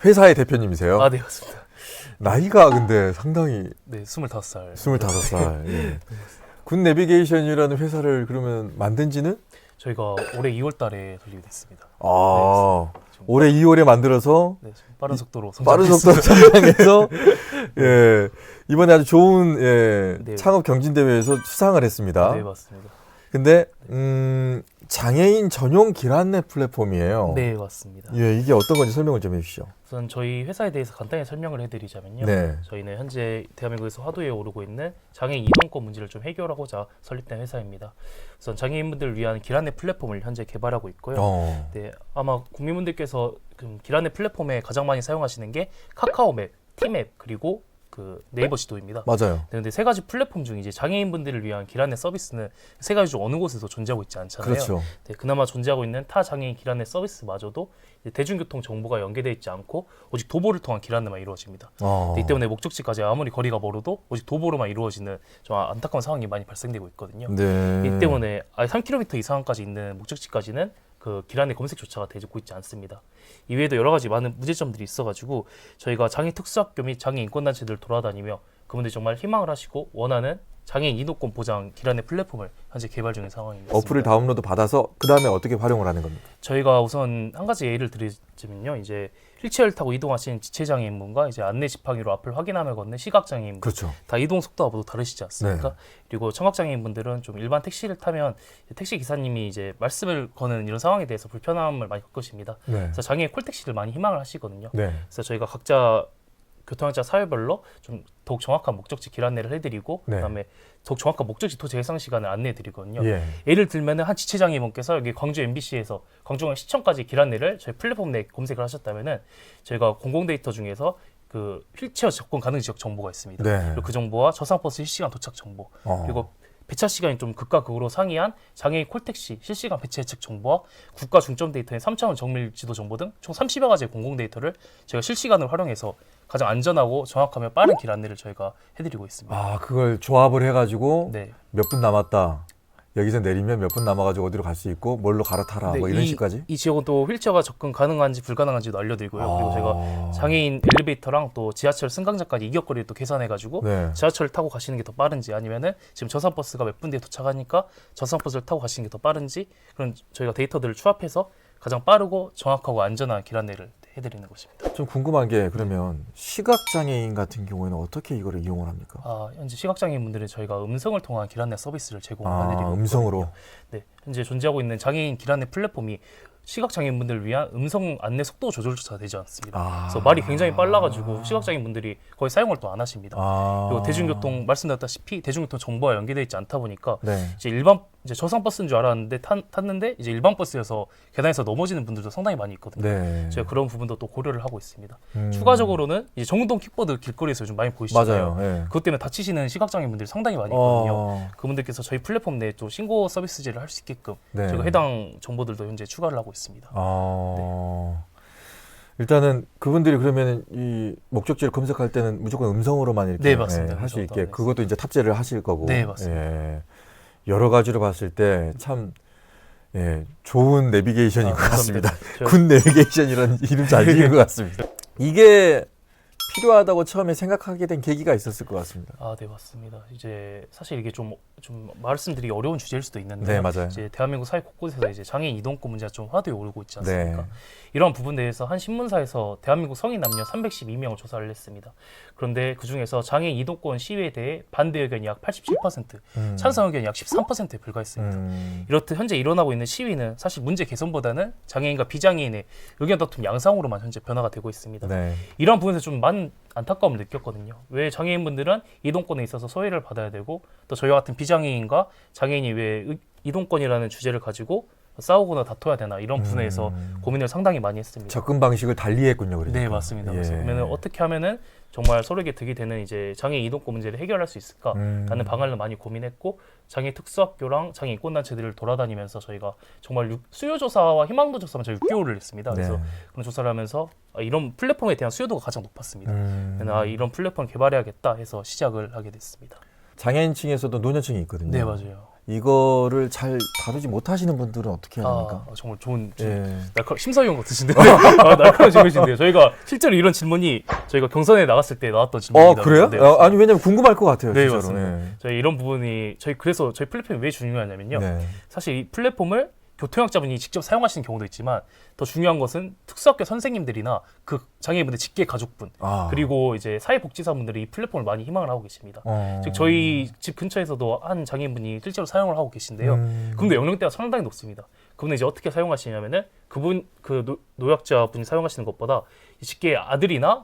회사의 대표님이세요? 아, 네, 맞습니다. 나이가 근데 상당히 네, 25살. 25살. 예. 군 내비게이션이라는 회사를 그러면 만든 지는? 저희가 올해 2월 달에 설립이 됐습니다. 아, 지금 올해 2월에 만들어서 네, 지금 빠른 속도로 빠른 속도로 성장했습니다. 성장해서 예, 이번에 아주 좋은 예, 네. 창업 경진대회에서 수상을 했습니다. 네, 맞습니다. 근데 장애인 전용 길 안내 플랫폼이에요. 네, 맞습니다. 예, 이게 어떤 건지 설명을 좀 해주시죠. 우선 저희 회사에 대해서 간단히 설명을 해드리자면요. 네. 저희는 현재 대한민국에서 화두에 오르고 있는 장애인 이동권 문제를 좀 해결하고자 설립된 회사입니다. 우선 장애인분들을 위한 길 안내 플랫폼을 현재 개발하고 있고요. 네, 아마 국민분들께서 길 안내 플랫폼에 가장 많이 사용하시는 게 카카오맵, 티맵 그리고 그 네이버 지도입니다. 맞아요. 네, 근데 세 가지 플랫폼 중 이제 장애인분들을 위한 길 안내 서비스는 세 가지 중 어느 곳에도 존재하고 있지 않잖아요. 그렇죠. 네, 그나마 존재하고 있는 타 장애인 길 안내 서비스마저도 이제 대중교통 정보가 연계되어 있지 않고 오직 도보를 통한 길 안내만 이루어집니다. 이 때문에 목적지까지 아무리 거리가 멀어도 오직 도보로만 이루어지는 좀 안타까운 상황이 많이 발생되고 있거든요. 네. 이 때문에 3km 이상까지 있는 목적지까지는 그 길 안내 검색조차가 되고 있지 않습니다. 이외에도 여러 가지 많은 문제점들이 있어가지고 저희가 장애 특수학교 및 장애 인권단체들을 돌아다니며 그분들이 정말 희망을 하시고 원하는 장애인 이동권 보장 길 안내 플랫폼을 현재 개발 중인 상황입니다. 어플을 다운로드 받아서 그 다음에 어떻게 활용을 하는 겁니까? 저희가 우선 한 가지 예를 드리자면요, 이제 휠체어를 타고 이동하신 지체장애인분과 이제 안내 지팡이로 앞을 확인하며 걷는 시각장애인분, 그렇죠. 다 이동 속도가 모두 다르시지 않습니까? 네. 그리고 청각장애인분들은 좀 일반 택시를 타면 택시 기사님이 이제 말씀을 거는 이런 상황에 대해서 불편함을 많이 겪으십니다. 네. 그래서 장애 콜택시를 많이 희망을 하시거든요. 네. 그래서 저희가 각자 교통약자 사회별로 좀 더욱 정확한 목적지 길 안내를 해드리고 네. 그다음에 더욱 정확한 목적지 도착 예상 시간을 안내해드리거든요. 예. 예를 들면은 한 지체장애분께서 여기 광주 MBC에서 광주광 시청까지 길 안내를 저희 플랫폼 내에 검색을 하셨다면은 저희가 공공 데이터 중에서 그 휠체어 접근 가능 지역 정보가 있습니다. 네. 그리고 그 정보와 저상버스 실시간 도착 정보 그리고 배차 시간이 좀 극과 극으로 상이한 장애인 콜택시 실시간 배차 예측 정보와 국가 중점 데이터인 3차원 정밀 지도 정보 등 총 30여 가지의 공공 데이터를 저희가 실시간으로 활용해서 가장 안전하고 정확하며 빠른 길 안내를 저희가 해드리고 있습니다. 아, 그걸 조합을 해가지고 네. 몇 분 남았다. 여기서 내리면 몇 분 남아가지고 어디로 갈 수 있고 뭘로 갈아타라. 네, 뭐 이런 식까지. 이 지역은 또 휠체어가 접근 가능한지 불가능한지도 알려드리고요. 그리고 제가 장애인 엘리베이터랑 또 지하철 승강장까지 이격거리를 또 계산해가지고 네. 지하철을 타고 가시는 게 더 빠른지 아니면은 지금 저상버스가 몇 분 뒤에 도착하니까 저상버스를 타고 가시는 게 더 빠른지 그런 저희가 데이터들을 추합해서 가장 빠르고 정확하고 안전한 길 안내를 해드리는 것입니다. 좀 궁금한 게 그러면 시각장애인 같은 경우에는 어떻게 이거를 이용을 합니까? 현재 시각장애인분들은 저희가 음성을 통한 길 안내 서비스를 제공해드리고 있거든요. 음성으로. 네, 현재 존재하고 있는 장애인 길 안내 플랫폼이 시각장애인분들을 위한 음성 안내 속도 조절조차 되지 않습니다. 그래서 말이 굉장히 빨라가지고 시각장애인분들이 거의 사용을 또 안 하십니다. 그리고 대중교통 말씀드렸다시피 대중교통 정보와 연계되어 있지 않다 보니까 네. 이제 저상 버스인 줄 알았는데 탔는데 이제 일반 버스여서 계단에서 넘어지는 분들도 상당히 많이 있거든요. 네. 제가 그런 부분도 또 고려를 하고 있습니다. 추가적으로는 이제 정동 킥보드 길거리에서 요즘 많이 보이시잖아요. 맞아요. 예. 그것 때문에 다치시는 시각장애인분들이 상당히 많이 있거든요. 그분들께서 저희 플랫폼 내에 또 신고 서비스제를 할 수 있게끔 네. 저희가 해당 정보들도 현재 추가를 하고 있습니다. 일단은 그분들이 그러면 이 목적지를 검색할 때는 무조건 음성으로만 이렇게 네, 맞습니다. 할 수 음성으로 있게 하겠습니다. 그것도 이제 탑재를 하실 거고. 네, 맞습니다. 예. 여러 가지로 봤을 때 참 좋은 내비게이션인 것 같습니다. 군 내비게이션이라는 이름 잘 지은 것 같습니다. 이게 필요하다고 처음에 생각하게 된 계기가 있었을 것 같습니다. 네, 맞습니다. 이제 사실 이게 좀 말씀드리기 어려운 주제일 수도 있는데, 네, 맞아요. 이제 대한민국 사회 곳곳에서 이제 장애인 이동권 문제가 좀 화두에 오르고 있지 않습니까? 네. 이러한 부분에 대해서 한 신문사에서 대한민국 성인 남녀 312명을 조사를 했습니다. 그런데 그 중에서 장애인 이동권 시위에 대해 반대 의견이 약 87%, 찬성 의견이 약 13%에 불과했습니다. 이렇듯 현재 일어나고 있는 시위는 사실 문제 개선보다는 장애인과 비장애인의 의견 다툼 양상으로만 현재 변화가 되고 있습니다. 네. 이런 부분에서 좀 많은 안타까움을 느꼈거든요. 왜 장애인분들은 이동권에 있어서 소외를 받아야 되고 또 저희와 같은 비장애인과 장애인이 왜 이동권이라는 주제를 가지고 싸우거나 다퉈야 되나 이런 부분에서 고민을 상당히 많이 했습니다. 접근 방식을 달리했군요. 그러니까. 네, 맞습니다. 예. 그래서 그러면 어떻게 하면은 정말 서로에게 득이 되는 이제 장애인 이동권 문제를 해결할 수 있을까라는 방안을 많이 고민했고 장애 특수학교랑 장애 인권단체들을 돌아다니면서 저희가 정말 수요 조사와 희망도 조사만 저희 6개월을 했습니다. 그래서 네. 그런 조사를 하면서 이런 플랫폼에 대한 수요도가 가장 높았습니다. 이런 플랫폼 개발해야겠다 해서 시작을 하게 됐습니다. 장애인층에서도 노년층이 있거든요. 네, 맞아요. 이거를 잘 다루지 못하시는 분들은 어떻게 해야 됩니까? 정말 좋은 예. 심사위원 같으신데 날카로운 질문이신데요. 저희가 실제로 이런 질문이 저희가 경선에 나갔을 때 나왔던 질문입니다. 그래요? 네, 아니 왜냐면 궁금할 것 같아요. 네, 진짜로. 맞습니다. 네. 저희 이런 부분이 그래서 저희 플랫폼이 왜 중요하냐면요. 네. 사실 이 플랫폼을 교통약자분이 직접 사용하시는 경우도 있지만 더 중요한 것은 특수학교 선생님들이나 그 장애인분들 직계 가족분 그리고 이제 사회복지사분들이 이 플랫폼을 많이 희망을 하고 계십니다. 즉 저희 집 근처에서도 한 장애인분이 실제로 사용을 하고 계신데요. 그분도 연령대가 상당히 높습니다. 그분은 이제 어떻게 사용하시냐면은 노약자분이 사용하시는 것보다 이 직계 아들이나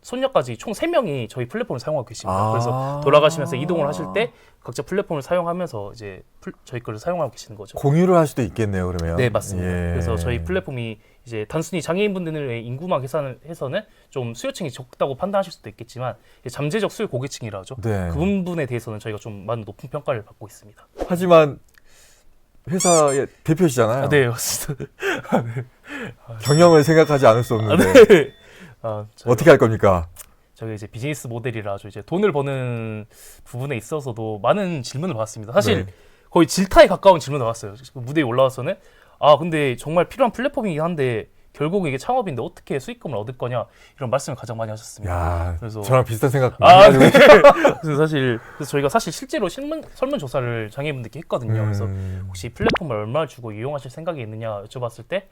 손녀까지 총 3명이 저희 플랫폼을 사용하고 계십니다. 그래서 돌아가시면서 이동을 하실 때 각자 플랫폼을 사용하면서 이제 저희 거를 사용하고 계시는 거죠. 공유를 할 수도 있겠네요, 그러면. 네, 맞습니다. 예. 그래서 저희 플랫폼이 이제 단순히 장애인분들의 인구만 계산을 해서는 좀 수요층이 적다고 판단하실 수도 있겠지만 잠재적 수요 고객층이라 하죠. 네. 그 부분에 대해서는 저희가 좀 많은 높은 평가를 받고 있습니다. 하지만 회사의 대표시잖아요. 네, 맞습니다. 경영을 생각하지 않을 수 없는데 네. 어떻게 할 겁니까? 저희 이제 비즈니스 모델이라 아주 이제 돈을 버는 부분에 있어서도 많은 질문을 받았습니다. 사실 네. 거의 질타에 가까운 질문을 받았어요. 무대에 올라와서는 근데 정말 필요한 플랫폼이긴 한데 결국 이게 창업인데 어떻게 수익금을 얻을 거냐 이런 말씀을 가장 많이 하셨습니다. 야, 그래서 저랑 비슷한 생각 많이 네. 가지고 그래서 저희가 사실 실제로 설문조사를 장애인분들께 했거든요. 그래서 혹시 플랫폼을 얼마 주고 이용하실 생각이 있느냐 여쭤봤을 때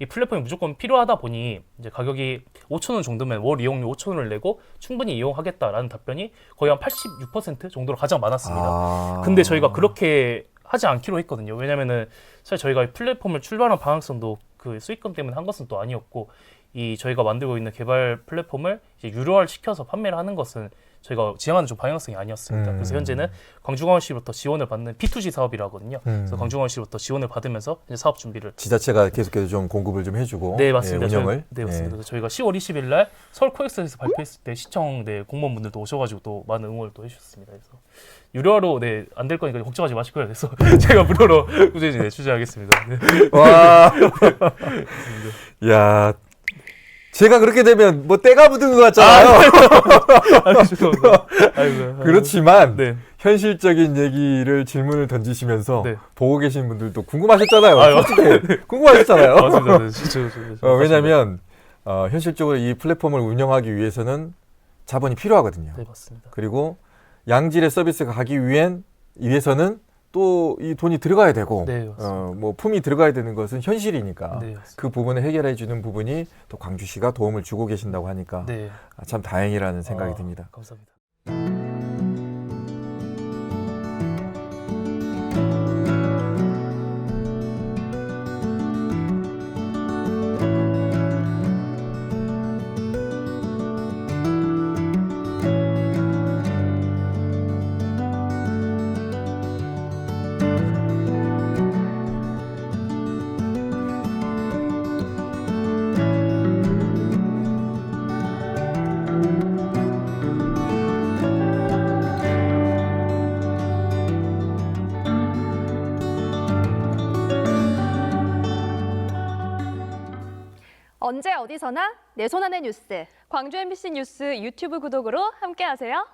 이 플랫폼이 무조건 필요하다 보니 이제 가격이 5,000원 정도면 월 이용료 5,000원을 내고 충분히 이용하겠다라는 답변이 거의 한 86% 정도로 가장 많았습니다. 근데 저희가 그렇게 하지 않기로 했거든요. 왜냐면은 사실 저희가 플랫폼을 출발한 방향성도 그 수익금 때문에 한 것은 또 아니었고 이 저희가 만들고 있는 개발 플랫폼을 이제 유료화를 시켜서 판매를 하는 것은 저희가 지향하는 좀 방향성이 아니었습니다. 그래서 현재는 광주광역시로부터 지원을 받는 P2G 사업이라거든요. 그래서 광주광역시로부터 지원을 받으면서 이제 사업 준비를 지자체가 계속해서 좀 공급을 좀 해주고 네, 맞습니다. 운영을 네, 맞습니다. 그래서 저희가 10월 20일 날 서울 코엑스에서 발표했을 때 시청 공무원분들도 오셔가지고 또 많은 응원을 또 해주셨습니다. 그래서 유료화로 안 될 거니까 걱정하지 마시고요. 그래서 제가 무료로 꾸준히 취재하겠습니다. 네. 와, 야. 제가 그렇게 되면 뭐 때가 묻은 것 같잖아요. 그렇지만 네. 현실적인 얘기를 질문을 던지시면서 네. 보고 계신 분들도 궁금하셨잖아요. 솔직히 궁금하셨잖아요. 맞습니다. 네, 진짜. 왜냐하면 현실적으로 이 플랫폼을 운영하기 위해서는 자본이 필요하거든요. 네, 맞습니다. 그리고 양질의 서비스가 가기 위해서는 또 이 돈이 들어가야 되고 네, 뭐 품이 들어가야 되는 것은 현실이니까 네, 그 부분을 해결해 주는 부분이 또 광주시가 도움을 주고 계신다고 하니까 네. 참 다행이라는 생각이 듭니다. 감사합니다. 언제 어디서나 내 손 안의 뉴스. 광주 MBC 뉴스 유튜브 구독으로 함께하세요.